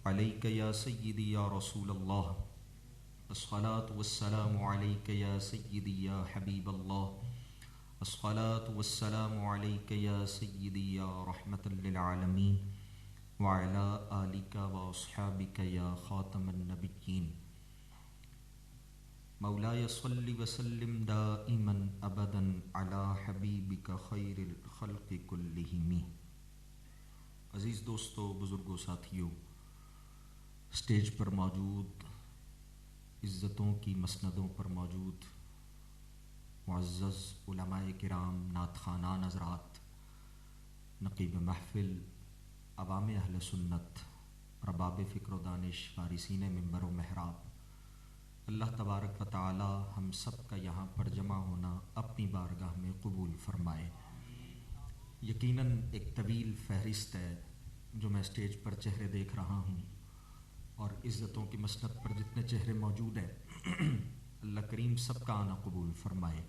علیک یا سیدی یا رسول اللہ، الصلاۃ والسلام علیک یا سیدی یا حبیب اللہ، الصلاۃ والسلام علیک یا سیدی یا رحمۃ للعالمین وعلی آلک واصحابک یا خاتم النبیین۔ مولاي صل وسلم دائما ابدا على حبیبک خیر الخلق کلہم۔ عزیز دوستو، بزرگوں، ساتھیوں، اسٹیج پر موجود، عزتوں کی مسندوں پر موجود معزز علماء کرام، نعت خوانان حضرات، نقیب محفل، عوام اہل سنت، ارباب فکر و دانش، فارسین منبر و محراب، اللہ تبارک و تعالی ہم سب کا یہاں پر جمع ہونا اپنی بارگاہ میں قبول فرمائے۔ یقیناً ایک طویل فہرست ہے جو میں اسٹیج پر چہرے دیکھ رہا ہوں، اور عزتوں کی مسند پر جتنے چہرے موجود ہیں اللہ کریم سب کا آنا قبول فرمائے۔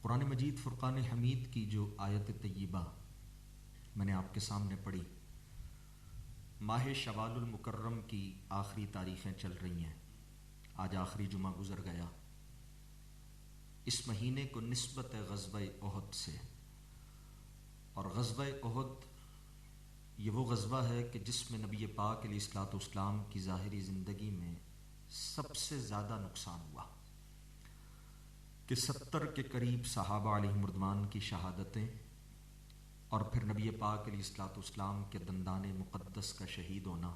قرآن مجید فرقان حمید کی جو آیت طیبہ میں نے آپ کے سامنے پڑھی، ماہ شوال المکرم کی آخری تاریخیں چل رہی ہیں، آج آخری جمعہ گزر گیا۔ اس مہینے کو نسبت غزوہ احد سے، اور غزوہ احد یہ وہ غزوہ ہے کہ جس میں نبی پاک علیہ الصلوۃ والسلام کی ظاہری زندگی میں سب سے زیادہ نقصان ہوا، کہ 70 کے قریب صحابہ علیہم رضوان کی شہادتیں، اور پھر نبی پاک علیہ الصلوۃ والسلام کے دندان مقدس کا شہید ہونا،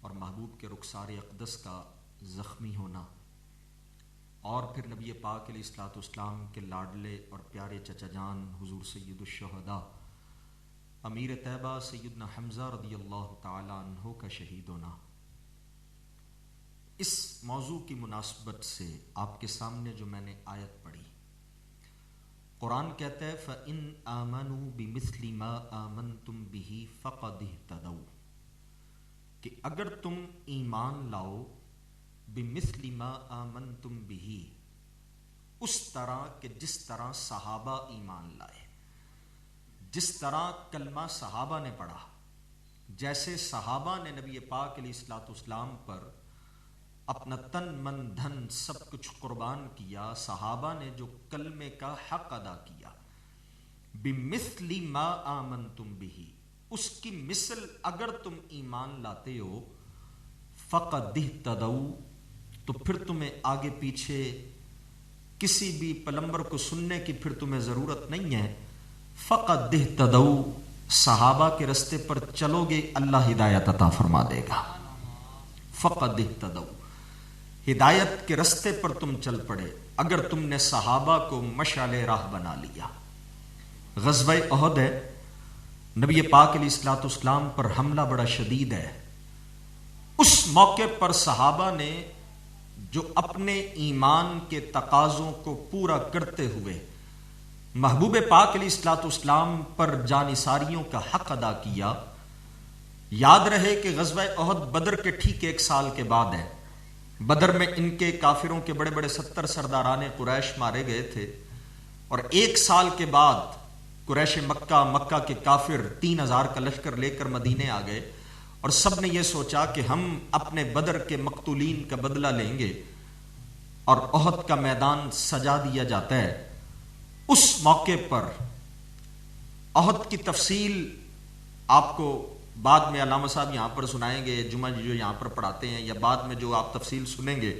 اور محبوب کے رخسار اقدس کا زخمی ہونا، اور پھر نبی پاک علیہ الصلوۃ والسلام کے لاڈلے اور پیارے چچا جان حضور سید الشہداء امیر طیبہ سیدنا حمزہ رضی اللہ تعالی عنہ کا شہید ہونا۔ اس موضوع کی مناسبت سے آپ کے سامنے جو میں نے آیت پڑھی، قرآن کہتا ہے فَإِنْ آمَنُوا بِمِثْلِ مَا آمَنْتُمْ بِهِ فَقَدِ اهْتَدَوْا، کہ اگر تم ایمان لاؤ بِمِثْلِ مَا آمَنْتُمْ بِهِ، اس طرح کہ جس طرح صحابہ ایمان لائے، جس طرح کلمہ صحابہ نے پڑھا، جیسے صحابہ نے نبی پاک علیہ الصلوۃ والسلام پر اپنا تن من دھن سب کچھ قربان کیا، صحابہ نے جو کلمے کا حق ادا کیا، بِمِثْلِ مَا آمَنْتُمْ بِهِ، اس کی مثل اگر تم ایمان لاتے ہو، فَقَدِ اهْتَدَوْا، تو پھر تمہیں آگے پیچھے کسی بھی پلمبر کو سننے کی پھر تمہیں ضرورت نہیں ہے۔ فَقَدِ اهْتَدَوْا، صحابہ کے رستے پر چلو گے اللہ ہدایت عطا فرما دے گا۔ فَقَدِ اهْتَدَوْا، ہدایت کے رستے پر تم چل پڑے اگر تم نے صحابہ کو مشعل راہ بنا لیا۔ غزوہ احد ہے، نبی پاک علیہ الصلوۃ والسلام پر حملہ بڑا شدید ہے۔ اس موقع پر صحابہ نے جو اپنے ایمان کے تقاضوں کو پورا کرتے ہوئے محبوب پاک علیہ الصلوۃ والسلام پر جانثاریوں کا حق ادا کیا، یاد رہے کہ غزوہ احد بدر کے ٹھیک 1 سال کے بعد ہے۔ بدر میں ان کے کافروں کے بڑے بڑے 70 سرداران قریش مارے گئے تھے، اور 1 سال کے بعد قریش مکہ کے کافر 3000 کا لشکر لے کر مدینے آ گئے، اور سب نے یہ سوچا کہ ہم اپنے بدر کے مقتولین کا بدلہ لیں گے، اور احد کا میدان سجا دیا جاتا ہے۔ اس موقع پر احد کی تفصیل آپ کو بعد میں علامہ صاحب یہاں پر سنائیں گے، جمعہ جو یہاں پر پڑھاتے ہیں، یا بعد میں جو آپ تفصیل سنیں گے،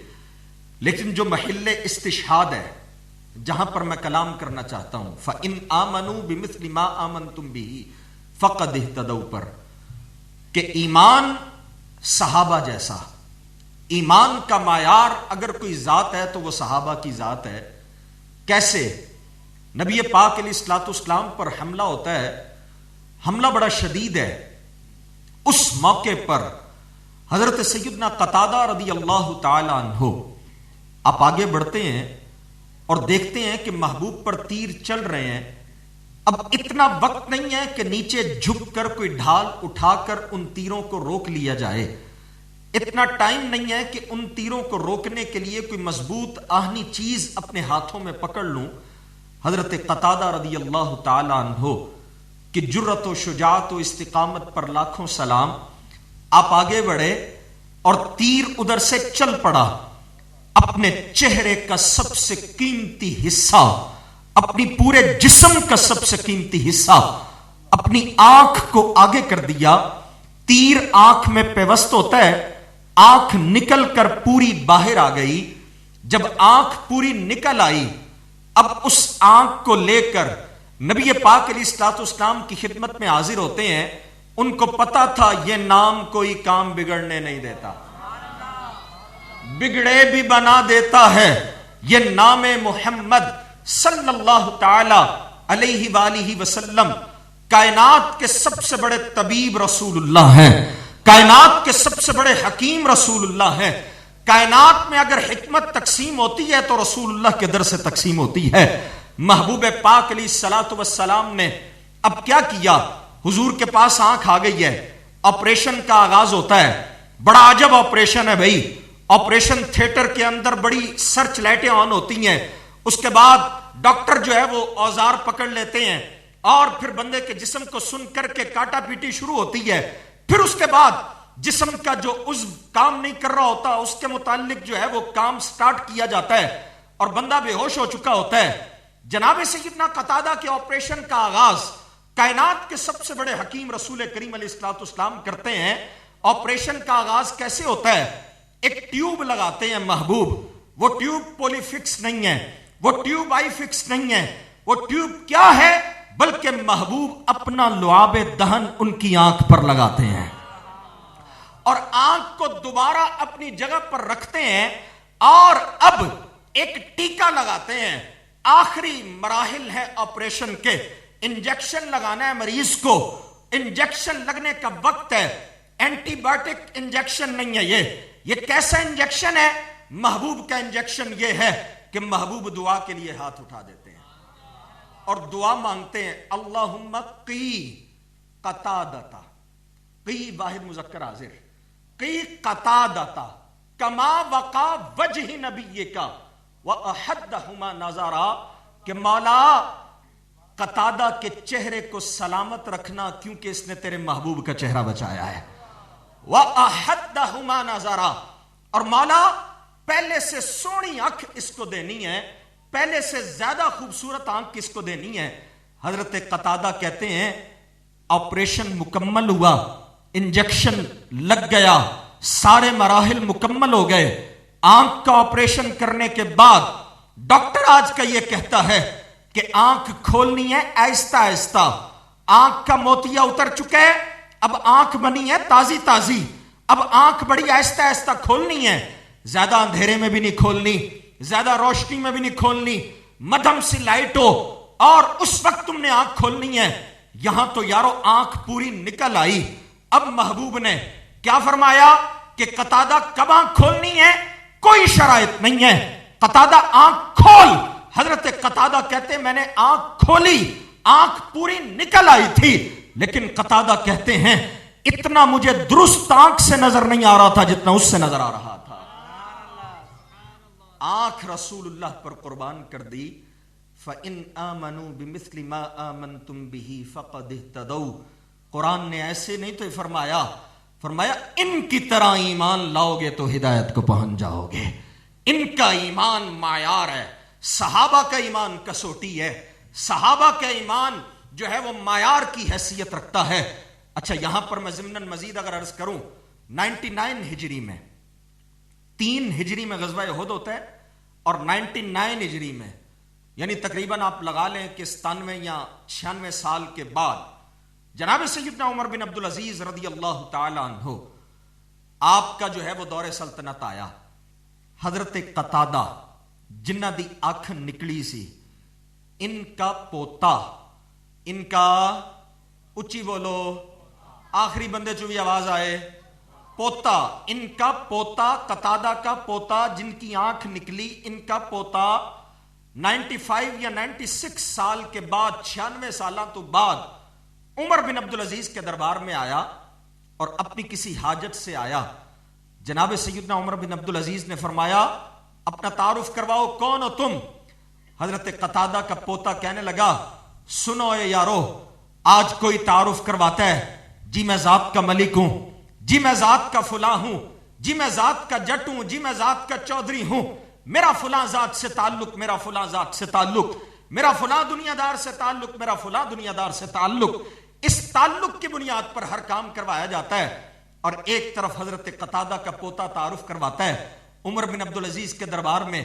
لیکن جو محل استشہاد ہے جہاں پر میں کلام کرنا چاہتا ہوں، فَإِنْ آمَنُوا بِمِثْلِ مَا آمَنْتُمْ بِهِ فَقَدِ اهْتَدَوْا، پر کہ ایمان صحابہ جیسا، ایمان کا معیار اگر کوئی ذات ہے تو وہ صحابہ کی ذات ہے۔ کیسے؟ نبی پاک علیہ الصلوۃ والسلام پر حملہ ہوتا ہے، حملہ بڑا شدید ہے۔ اس موقع پر حضرت سیدنا قتادہ رضی اللہ تعالی عنہ، آپ آگے بڑھتے ہیں اور دیکھتے ہیں کہ محبوب پر تیر چل رہے ہیں۔ اب اتنا وقت نہیں ہے کہ نیچے جھک کر کوئی ڈھال اٹھا کر ان تیروں کو روک لیا جائے، اتنا ٹائم نہیں ہے کہ ان تیروں کو روکنے کے لیے کوئی مضبوط آہنی چیز اپنے ہاتھوں میں پکڑ لوں۔ حضرت قتادہ رضی اللہ تعالی عنہ کہ جرت و شجاعت و استقامت پر لاکھوں سلام. آپ آگے بڑھے اور تیر ادھر سے چل پڑا. اپنے چہرے کا سب سے قیمتی حصہ، اپنی پورے جسم کا سب سے قیمتی حصہ، اپنی آنکھ کو آگے کر دیا. تیر آنکھ میں پیوست ہوتا ہے، آنکھ نکل کر پوری باہر آ گئی. جب آنکھ پوری نکل آئی، اب اس آنکھ کو لے کر نبی پاک علیہ الصلوۃ والسلام کی خدمت میں حاضر ہوتے ہیں. ان کو پتا تھا یہ نام کوئی کام بگڑنے نہیں دیتا، بگڑے بھی بنا دیتا ہے. یہ نام محمد صلی اللہ تعالی علیہ وآلہ وسلم کائنات کے سب سے بڑے طبیب رسول اللہ ہیں، کائنات کے سب سے بڑے حکیم رسول اللہ ہیں. کائنات میں اگر حکمت تقسیم ہوتی ہے تو رسول اللہ کے در سے تقسیم ہوتی ہے. محبوب پاک علیہ الصلوۃ والسلام نے اب کیا کیا؟ حضور کے پاس آنکھ آ گئی ہے، آپریشن کا آغاز ہوتا ہے. بڑا عجب آپریشن ہے بھائی. آپریشن تھیٹر کے اندر بڑی سرچ لائٹیں آن ہوتی ہیں. اس کے بعد ڈاکٹر جو ہے وہ اوزار پکڑ لیتے ہیں اور پھر بندے کے جسم کو سن کر کے کاٹا پیٹی شروع ہوتی ہے. پھر اس کے بعد جسم کا جو عضو کام نہیں کر رہا ہوتا اس کے متعلق جو ہے وہ کام سٹارٹ کیا جاتا ہے اور بندہ بے ہوش ہو چکا ہوتا ہے. جناب سیدنا قتادہ کے آپریشن کا آغاز کائنات کے سب سے بڑے حکیم رسول کریم علیہ الصلوۃ والسلام کرتے ہیں. آپریشن کا آغاز کیسے ہوتا ہے؟ ایک ٹیوب لگاتے ہیں محبوب. وہ ٹیوب پولی فکس نہیں ہے، وہ ٹیوب آئی فکس نہیں ہے. وہ ٹیوب کیا ہے؟ بلکہ محبوب اپنا لعاب دہن ان کی آنکھ پر لگاتے ہیں اور آنکھ کو دوبارہ اپنی جگہ پر رکھتے ہیں اور اب ایک ٹیکا لگاتے ہیں. آخری مراحل ہے آپریشن کے. انجیکشن لگانا ہے مریض کو، انجیکشن لگنے کا وقت ہے. اینٹی بایوٹک انجیکشن نہیں ہے یہ کیسا انجیکشن ہے؟ محبوب کا انجیکشن یہ ہے کہ محبوب دعا کے لیے ہاتھ اٹھا دیتے ہیں اور دعا مانگتے ہیں. اللہم قی قتادتا، قی واحد مذکر حاضر، قی قتادتا کما وقع وجہ نبیک وَأَحَدَّهُمَا نَظَرًا، کہ مولا قتادہ کے چہرے کو سلامت رکھنا کیونکہ اس نے تیرے محبوب کا چہرہ بچایا ہے. وَأَحَدَّهُمَا نَظَرًا، اور مولا پہلے سے سونی آنکھ اس کو دینی ہے، پہلے سے زیادہ خوبصورت آنکھ کس کو دینی ہے؟ حضرت قتادہ کہتے ہیں آپریشن مکمل ہوا، انجیکشن لگ گیا، سارے مراحل مکمل ہو گئے. آنکھ کا آپریشن کرنے کے بعد ڈاکٹر آج کا یہ کہتا ہے کہ آنکھ کھولنی ہے آہستہ آہستہ. آنکھ کا موتیا اتر چکا ہے، اب آنکھ بنی ہے تازی تازی. اب آنکھ بڑی آہستہ آہستہ کھولنی ہے، زیادہ اندھیرے میں بھی نہیں کھولنی، زیادہ روشنی میں بھی نہیں کھولنی، مدھم سی لائٹ ہو اور اس وقت تم نے آنکھ کھولنی ہے. یہاں تو یارو آنکھ پوری نکل آئی. اب محبوب نے کیا فرمایا کہ قتادہ کب آنکھ کھولنی ہے؟ کوئی شرائط نہیں ہے، قتادہ آنکھ کھول. حضرت قتادہ کہتے میں نے آنکھ کھولی، آنکھ پوری نکل آئی تھی، لیکن قتادہ کہتے ہیں اتنا مجھے درست آنکھ سے نظر نہیں آ رہا تھا جتنا اس سے نظر آ رہا تھا. آنکھ رسول اللہ پر قربان کر دی. فَإِنْ آمَنُوا بِمِثْلِ مَا آمَنْتُمْ بِهِ فَقَدْ اهْتَدَوْا. قرآن نے ایسے نہیں تو فرمایا ان کی طرح ایمان لاؤ گے تو ہدایت کو پہنچ جاؤ گے. ان کا ایمان معیار ہے، صحابہ کا ایمان کسوٹی ہے، صحابہ کا ایمان جو ہے وہ معیار کی حیثیت رکھتا ہے. اچھا یہاں پر میں ضمناً مزید اگر عرض کروں، 99 ہجری میں 3 ہجری میں غزوہ احد ہوتا ہے اور 99 ہجری میں یعنی تقریباً آپ لگا لیں کہ 97 یا 96 سال کے بعد جناب سیدنا عمر بن عبدالعزیز رضی اللہ تعالی عنہ آپ کا جو ہے وہ دور سلطنت آیا. حضرت قتادہ جنہ دی آنکھ نکلی سی، ان کا پوتا، ان کا اچھی بولو آخری بندے چو بھی آواز آئے، پوتا، ان کا پوتا، قتادہ کا پوتا جن کی آنکھ نکلی، ان کا پوتا 95 یا 96 سال کے بعد، 96 سالہ تو بعد عمر بن عبدالعزیز کے دربار میں آیا اور اپنی کسی حاجت سے آیا. جناب سیدنا عمر بن عبدالعزیز نے فرمایا اپنا تعارف کرواؤ، کون ہو تم؟ حضرت قتادہ کا پوتا کہنے لگا سنو اے یارو، آج کوئی تعارف کرواتا ہے جی میں ذات کا ملک ہوں، جی میں ذات کا فلاں ہوں، جی میں ذات کا جٹ ہوں، جی میں ذات کا چودھری ہوں، میرا فلاں ذات سے تعلق، میرا فلاں ذات سے تعلق، میرا فلاں دنیا دار سے تعلق، میرا فلاں دنیا دار سے تعلق. اس تعلق کی بنیاد پر ہر کام کروایا جاتا ہے. اور ایک طرف حضرت قتادہ کا پوتا تعارف کرواتا ہے عمر بن عبدالعزیز کے دربار میں.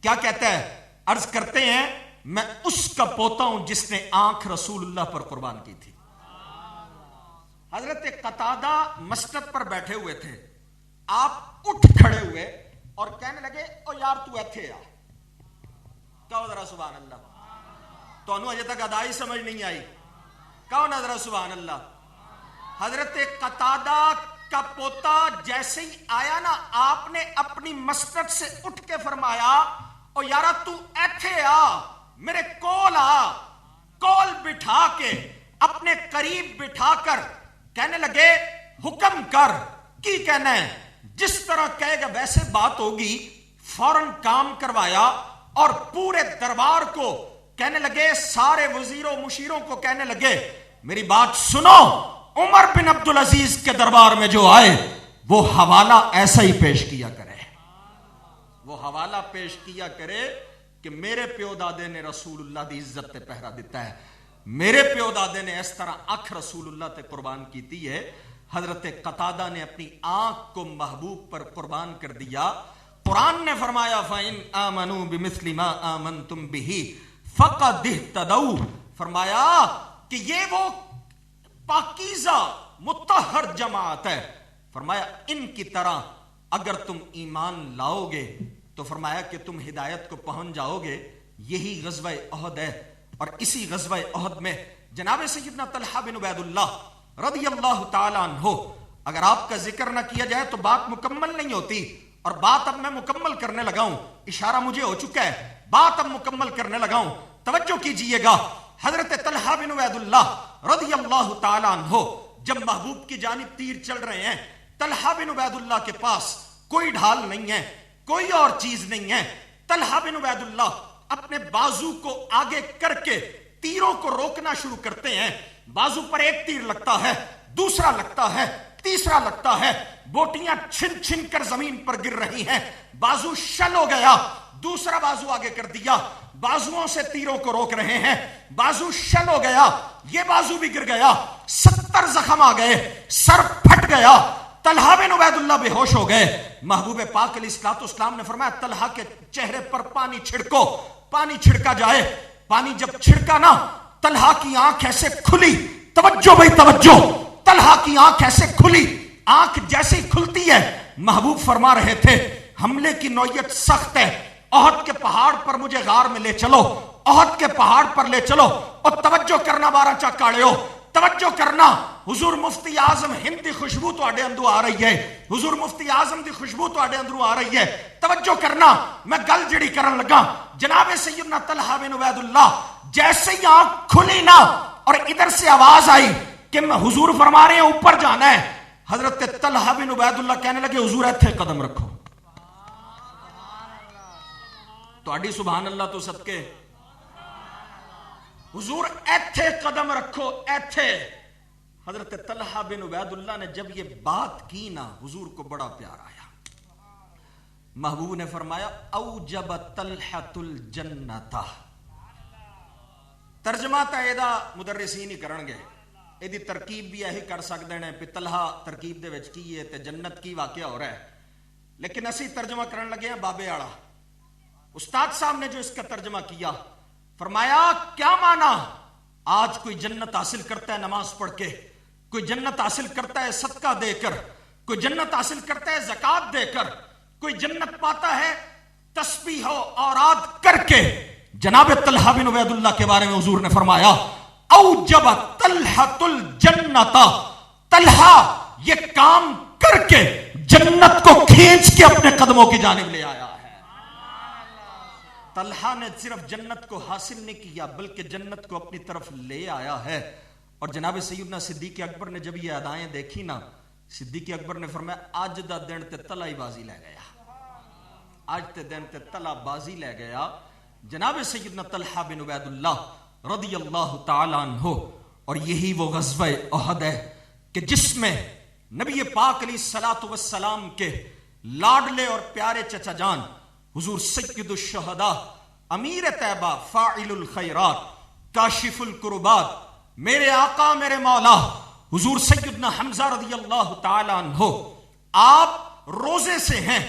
کیا کہتا ہے؟ عرض کرتے ہیں میں اس کا پوتا ہوں جس نے آنکھ رسول اللہ پر قربان کی تھی. حضرت قتادہ مسجد پر بیٹھے ہوئے تھے، آپ اٹھ کھڑے ہوئے اور کہنے لگے او یار تو ایتھے آ. کہو ذرا سبحان اللہ. تو انہوں اجے تک ادائی سمجھ نہیں آئی. کہو نا ذرا سبحان اللہ. حضرت قتادہ کا پوتا جیسے ہی آیا نا، آپ نے اپنی مسجد سے اٹھ کے فرمایا او یارا تو ایتھے آ، میرے کول آ. کول بٹھا کے اپنے قریب بٹھا کر کہنے لگے حکم کر. کی کہنا ہے؟ جس طرح کہے گا ویسے بات ہوگی. فوراً کام کروایا اور پورے دربار کو کہنے لگے، سارے وزیروں مشیروں کو کہنے لگے میری بات سنو، عمر بن عبدالعزیز کے دربار میں جو آئے وہ حوالہ ایسا ہی پیش کیا کرے. وہ حوالہ پیش کیا کرے کہ میرے پیو دادے نے رسول اللہ دی عزت تے پہرا دیتا ہے، میرے پیو دادے نے اس طرح اکھ رسول اللہ تے قربان کیتی ہے. حضرت قتادہ نے اپنی آنکھ کو محبوب پر قربان کر دیا. قرآن نے فرمایا فَإِنْ آمَنُوا بِمِثْلِ مَا آمَنْتُمْ بِهِ فَقَدِ اهْتَدَوْا. فرمایا کہ یہ وہ پاکیزہ مطہر جماعت ہے. فرمایا ان کی طرح اگر تم ایمان لاؤ گے تو فرمایا کہ تم ہدایت کو پہنچ جاؤ گے. یہی غزوہ احد ہے. اور اسی غزوہ احد میں جناب سیدنا طلحہ بن عبید اللہ رضی اللہ تعالیٰ عنہ، اگر آپ کا ذکر نہ کیا جائے تو بات مکمل نہیں ہوتی. اور بات اب میں مکمل کرنے لگا ہوں، اشارہ مجھے ہو چکا ہے، بات اب مکمل کرنے لگا ہوں. توجہ کیجئے گا. حضرت طلحہ بن عبید اللہ رضی اللہ تعالیٰ عنہ جب محبوب کی جانب تیر چل رہے ہیں، طلحہ بن عبید اللہ کے پاس کوئی ڈھال نہیں ہے، کوئی اور چیز نہیں ہے. طلحہ بن عبید اللہ اپنے بازو کو آگے کر کے تیروں کو روکنا شروع کرتے ہیں. بازو پر ایک تیر لگتا ہے، دوسرا لگتا ہے، تیسرا لگتا ہے، بوٹیاں چھن چھن کر زمین پر گر رہی ہیں. بازو شل ہو گیا، دوسرا بازو آگے کر دیا، بازوؤں سے تیروں کو روک رہے ہیں. بازو شل ہو گیا، یہ بازو بھی گر گیا، 70 زخم آ گئے، سر پھٹ گیا. طلحہ بن عبید اللہ بے ہوش ہو گئے. محبوب پاک علیہ الصلوۃ والسلام نے فرمایا طلحہ کے چہرے پر پانی چھڑکو. پانی چھڑکا جائے. پانی جب چھڑکا نا، طلحہ کی آنکھ ایسے کھلی. توجہ بھائی توجہ. طلحہ کی آنکھ ایسے کھلی. آنکھ جیسے ہی کھلتی ہے، محبوب فرما رہے تھے حملے کی نوعیت سخت ہے، احد کے پہاڑ پر مجھے غار میں لے چلو، احد کے پہاڑ پر لے چلو. اور توجہ کرنا بارہ چاکاڑے ہو، توجہ کرنا. حضور مفتی اعظم ہند دی خوشبو تواڈے اندروں آ رہی ہے. حضور مفتی اعظم دی خوشبو تواڈے اندروں آ رہی ہے. توجہ کرنا. میں گل جڑی کرن لگا، جناب سیدنا طلحہ بن عبید اللہ جیسے ہی آنکھ کھلی نا اور ادھر سے آواز آئی کہ میں حضور فرما رہے ہیں اوپر جانا ہے، حضرت طلحہ بن عبید اللہ کہنے لگے حضور ایتھے قدم رکھو. تواڈی سبحان اللہ تو صدقے. حضور ایتھے قدم رکھو، ایتھے. حضرت طلحہ بن عبید اللہ نے جب یہ بات کی نا، حضور کو بڑا پیار آیا. محبوب نے فرمایا اوجب طلحۃ الجنۃ. ترجمہ تا ایدا مدرسین ہی کرن گے، ایدی ترکیب بھی یہی کر سکتے ہیں کہ طلحہ ترکیب دے وچ کی ہے تے جنت کی واقعہ ہو رہا ہے. لیکن اسی ترجمہ کرن لگے ہیں بابے آڑا. استاد صاحب نے جو اس کا ترجمہ کیا، فرمایا کیا معنی؟ آج کوئی جنت حاصل کرتا ہے نماز پڑھ کے، کوئی جنت حاصل کرتا ہے صدقہ دے کر، کوئی جنت حاصل کرتا ہے زکوٰۃ دے کر، کوئی جنت پاتا ہے تسبیح و اوراد کر کے. جناب طلحہ بن عبید اللہ کے بارے میں حضور نے فرمایا اوجب طلحۃ الجنۃ. طلحہ یہ کام کر کے جنت کو کھینچ کے اپنے قدموں کی جانب لے آیا ہے. طلحہ نے صرف جنت کو حاصل نہیں کیا بلکہ جنت کو اپنی طرف لے آیا ہے. اور جناب سیدنا صدیق اکبر نے جب یہ ادائیں دیکھی نا، صدیق اکبر نے فرمایا آج دا دن تے تلا ہی بازی لے گیا، آج تے دن تے تلا بازی لے گیا. جناب سیدنا طلحہ بن عبید اللہ رضی اللہ تعالی عنہ اور یہی وہ غزوہ احد ہے کہ جس میں نبی پاک علیہ الصلوۃ والسلام کے لاڈلے اور پیارے چچا جان حضور سید الشہداء، امیر طیبہ، فاعل الخیرات، کاشف الکربات، میرے آقا میرے مولا حضور سیدنا حمزہ رضی اللہ تعالی عنہ، آپ روزے سے ہیں،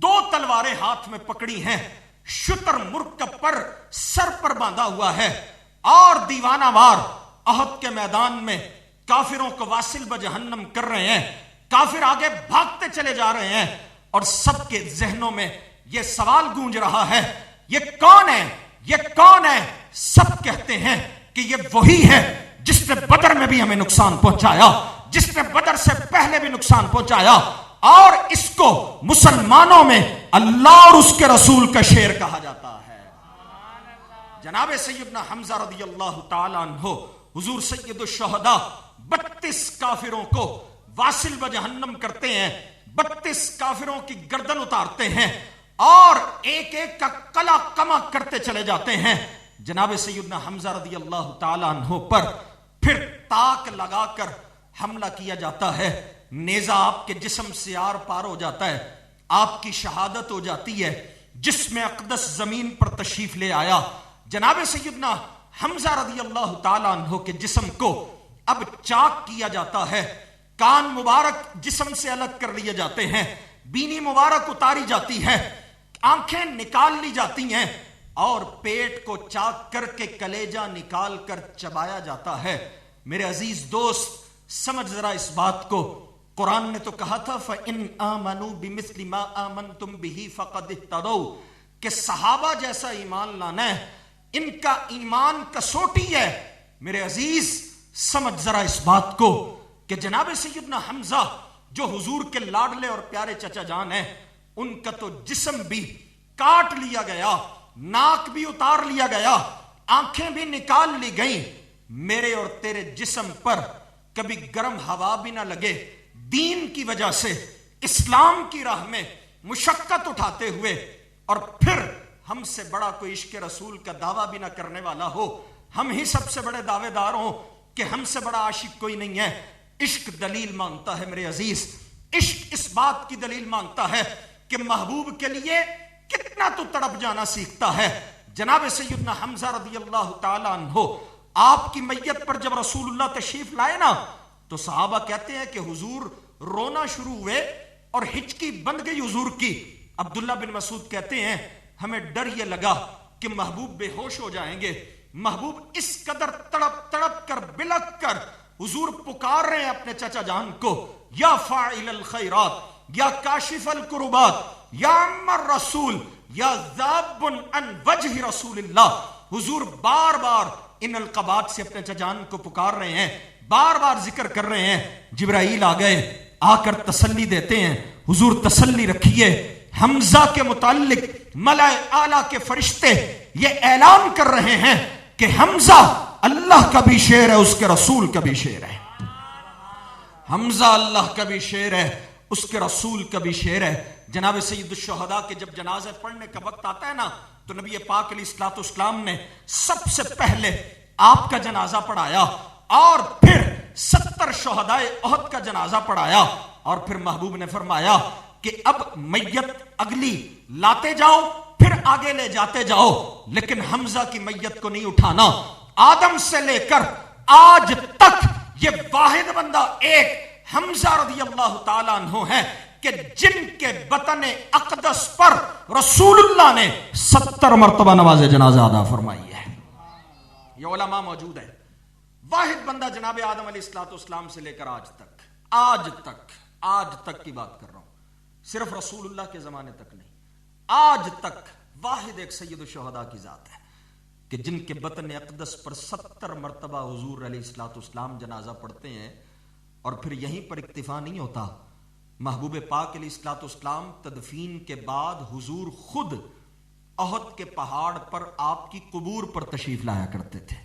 2 تلواریں ہاتھ میں پکڑی ہیں، شتر مرکب پر سر پر باندھا ہوا ہے، اور دیوانہ وار احد کے میدان میں کافروں کو واصل بجہنم کر رہے ہیں، کافر آگے بھاگتے چلے جا رہے ہیں، اور سب کے ذہنوں میں یہ سوال گونج رہا ہے، یہ کون ہے، یہ کون ہے؟ سب کہتے ہیں کہ یہ وہی ہے جس نے بدر میں بھی ہمیں نقصان پہنچایا، جس نے بدر سے پہلے بھی نقصان پہنچایا، اور اس کو مسلمانوں میں اللہ اور اس کے رسول کا شیر کہا جاتا ہے۔ جناب سیدنا حمزہ رضی اللہ تعالی عنہ حضور سید الشہداء 32 کافروں کو واصل بجہنم کرتے ہیں، 32 کافروں کی گردن اتارتے ہیں، اور ایک ایک کا کلا کما کرتے چلے جاتے ہیں۔ جناب سیدنا حمزہ رضی اللہ تعالی عنہ پر پھر تاک لگا کر حملہ کیا جاتا ہے، نیزہ آپ کے جسم سے آر پار ہو جاتا ہے، آپ کی شہادت ہو جاتی ہے۔ جسم اقدس زمین پر تشریف لے آیا، جناب سیدنا حمزہ رضی اللہ تعالی عنہ کے جسم کو اب چاک کیا جاتا ہے، کان مبارک جسم سے الگ کر لیے جاتے ہیں، بینی مبارک اتاری جاتی ہے، آنکھیں نکال لی جاتی ہیں، اور پیٹ کو چاک کر کے کلیجہ نکال کر چبایا جاتا ہے۔ میرے عزیز دوست سمجھ ذرا اس بات کو، قرآن نے تو کہا تھا فَإِنْ آمَنُوا بِمِثْلِ مَا آمَنْتُمْ بِهِ فَقَدِ اهْتَدَوْا، کہ صحابہ جیسا ایمان لانا ہے، ان کا ایمان کسوٹی ہے۔ میرے عزیز سمجھ ذرا اس بات کو کہ جناب سیدنا حمزہ جو حضور کے لاڈلے اور پیارے چچا جان ہیں، ان کا تو جسم بھی کاٹ لیا گیا، ناک بھی اتار لیا گیا، آنکھیں بھی نکال لی گئیں۔ میرے اور تیرے جسم پر کبھی گرم ہوا بھی نہ لگے، دین کی وجہ سے اسلام کی راہ میں مشقت اٹھاتے ہوئے، اور پھر ہم سے بڑا کوئی عشق رسول کا دعویٰ بھی نہ کرنے والا ہو، ہم ہی سب سے بڑے دعوے دار ہوں کہ ہم سے بڑا عاشق کوئی نہیں ہے۔ عشق دلیل مانگتا ہے میرے عزیز، عشق اس بات کی دلیل مانگتا ہے کہ محبوب کے لیے کتنا تو تڑپ جانا سیکھتا ہے۔ جناب سیدنا حمزہ رضی اللہ تعالی عنہ آپ کی میت پر جب رسول اللہ تشریف لائے نا، تو صحابہ کہتے ہیں کہ حضور رونا شروع ہوئے اور ہچکی بند گئی حضور کی۔ عبداللہ بن مسعود کہتے ہیں ہمیں ڈر یہ لگا کہ محبوب بے ہوش ہو جائیں گے۔ محبوب اس قدر تڑپ تڑپ کر بلک کر حضور پکار رہے ہیں اپنے چچا جان کو، یا فاعل الخیرات، یا کاشف الکربات، یا ام الرسول، یا ذاب عن وجہ رسول اللہ۔ حضور بار بار ان القابات سے اپنے چچا جان کو پکار رہے ہیں، بار بار ذکر کر رہے ہیں۔ جبرائیل آ گئے، آ کر تسلی دیتے ہیں، حضور تسلی رکھیے، حمزہ کے متعلق ملائے اعلیٰ کے فرشتے یہ اعلان کر رہے ہیں کہ حمزہ اللہ کا بھی شیر ہے، اس کے رسول کا بھی شیر ہے۔ حمزہ اللہ کا بھی شیر ہے، اس کے رسول کا بھی شیر ہے۔ جناب سید الشہداء کے جب جنازے پڑھنے کا وقت آتا ہے نا، تو نبی پاک علیہ الصلوۃ والسلام نے سب سے پہلے آپ کا جنازہ پڑھایا، اور پھر 70 شہدائے احد کا جنازہ پڑھایا، اور پھر محبوب نے فرمایا کہ اب میت اگلی لاتے جاؤ، پھر آگے لے جاتے جاؤ، لیکن حمزہ کی میت کو نہیں اٹھانا۔ آدم سے لے کر آج تک یہ واحد بندہ ایک حمزہ رضی اللہ تعالیٰ عنہ ہے کہ جن کے بطن اقدس پر رسول اللہ نے 70 مرتبہ نماز جنازہ ادا فرمائی ہے۔ یہ علماء موجود ہے، واحد بندہ جناب آدم علیہ الصلوۃ والسلام سے لے کر آج تک کی بات کر رہا ہوں، صرف رسول اللہ کے زمانے تک نہیں، آج تک واحد ایک سید الشہداء کی ذات ہے کہ جن کے بطن اقدس پر 70 مرتبہ حضور علیہ الصلوۃ والسلام جنازہ پڑھتے ہیں۔ اور پھر یہیں پر اکتفا نہیں ہوتا، محبوب پاک علیہ الصلوۃ والسلام تدفین کے بعد حضور خود احد کے پہاڑ پر آپ کی قبور پر تشریف لایا کرتے تھے۔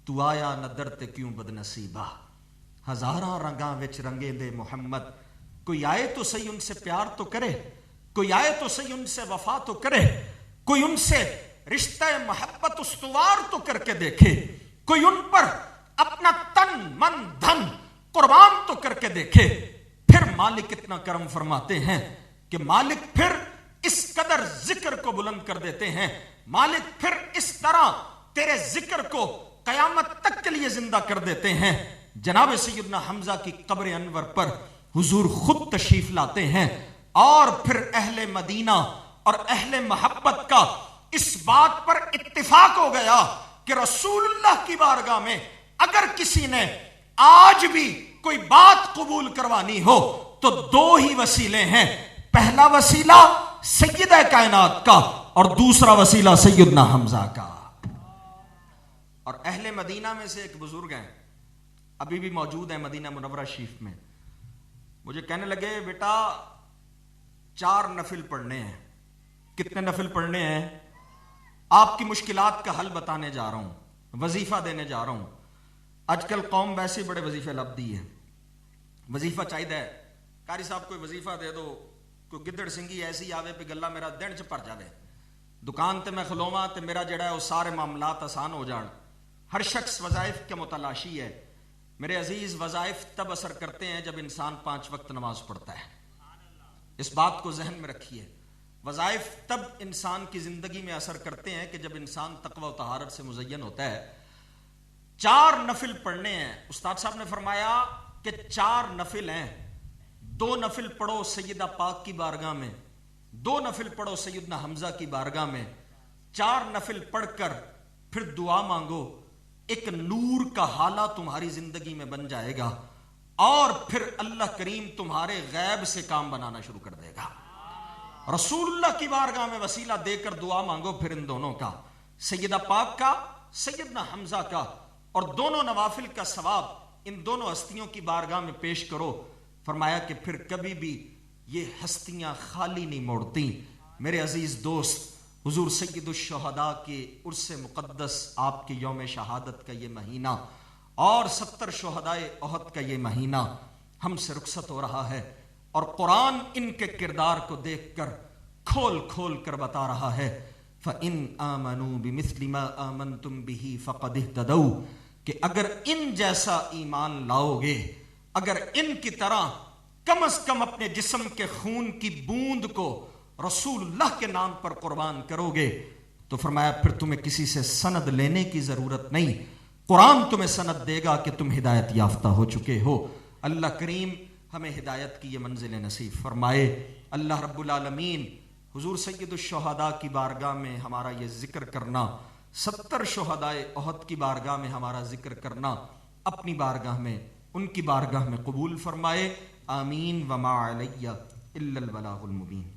تو آیا نہ درتے کیوں بد نصیبہ، ہزاراں رنگاں وچ رنگے دے محمد، کوئی آئے تو صحیح ان سے پیار تو کرے، کوئی آئے تو صحیح ان سے وفا تو کرے، کوئی ان سے رشتہ محبت استوار تو کر کے دیکھے، کوئی ان پر اپنا تن من دھن قربان تو کر کے دیکھے. پھر مالک اتنا کرم فرماتے ہیں کہ مالک پھر اس قدر ذکر کو بلند کر دیتے ہیں. مالک پھر اس طرح تیرے ذکر کو قیامت تک کے لیے زندہ کر دیتے ہیں. جناب سیدنا حمزہ کی قبر انور پر حضور خود تشریف لاتے ہیں اور پھر اہل مدینہ اور اہل محبت کا اس بات پر اتفاق ہو گیا کہ رسول اللہ کی بارگاہ میں اگر کسی نے آج بھی کوئی بات قبول کروانی ہو تو دو ہی وسیلے ہیں. پہلا وسیلہ سیدہ کائنات کا اور دوسرا وسیلہ سیدنا حمزہ کا. اور اہل مدینہ میں سے ایک بزرگ ہیں, ابھی بھی موجود ہیں مدینہ منورہ شریف میں. مجھے کہنے لگے بیٹا 4 نفل پڑھنے ہیں. کتنے نفل پڑھنے ہیں؟ آپ کی مشکلات کا حل بتانے جا رہا ہوں, وظیفہ دینے جا رہا ہوں. آج کل قوم ویسے بڑے وظیفے لبدی ہے. وظیفہ چاہیے قاری صاحب کوئی وظیفہ دے دو, کوئی گدڑ سنگھی ایسی آوے پہ گلا میرا دن چ پر جاوے, دکان تے میں کھلواں تے میرا جڑا ہے وہ سارے معاملات آسان ہو جان. ہر شخص وظائف کے متلاشی ہے. میرے عزیز, وظائف تب اثر کرتے ہیں جب انسان 5 وقت نماز پڑھتا ہے. اس بات کو ذہن میں رکھیے. وظائف تب انسان کی زندگی میں اثر کرتے ہیں کہ جب انسان تقوی و طہارت سے مزین ہوتا ہے. 4 نفل پڑھنے ہیں. استاد صاحب نے فرمایا کہ 4 نفل ہیں. 2 نفل پڑھو سیدہ پاک کی بارگاہ میں, 2 نفل پڑھو سیدنا حمزہ کی بارگاہ میں. 4 نفل پڑھ کر پھر دعا مانگو. ایک نور کا حالہ تمہاری زندگی میں بن جائے گا اور پھر اللہ کریم تمہارے غیب سے کام بنانا شروع کر دے گا. رسول اللہ کی بارگاہ میں وسیلہ دے کر دعا مانگو پھر ان دونوں کا, سیدہ پاک کا, سیدنا حمزہ کا, اور دونوں نوافل کا ثواب ان دونوں ہستیوں کی بارگاہ میں پیش کرو. فرمایا کہ پھر کبھی بھی یہ ہستیاں خالی نہیں موڑتی. میرے عزیز دوست, حضور سید الشہداء کے عرس مقدس, آپ کے یوم شہادت کا یہ مہینہ اور 70 شہدائے احد کا یہ مہینہ ہم سے رخصت ہو رہا ہے, اور قرآن ان کے کردار کو دیکھ کر کھول کھول کر بتا رہا ہے فَإِنْ آمَنُوا بِمِثْلِ مَا آمَنْتُمْ بِهِ فَقَدِ اهْتَدَوْا, کہ اگر ان جیسا ایمان لاؤ گے, اگر ان کی طرح کم از کم اپنے جسم کے خون کی بوند کو رسول اللہ کے نام پر قربان کرو گے, تو فرمایا پھر تمہیں کسی سے سند لینے کی ضرورت نہیں. قرآن تمہیں سند دے گا کہ تم ہدایت یافتہ ہو چکے ہو. اللہ کریم ہمیں ہدایت کی یہ منزل نصیب فرمائے. اللہ رب العالمین حضور سید الشہداء کی بارگاہ میں ہمارا یہ ذکر کرنا, 70 شہدائے احد کی بارگاہ میں ہمارا ذکر کرنا اپنی بارگاہ میں, ان کی بارگاہ میں قبول فرمائے. آمین. وما علیہ الا البلاغ المبین.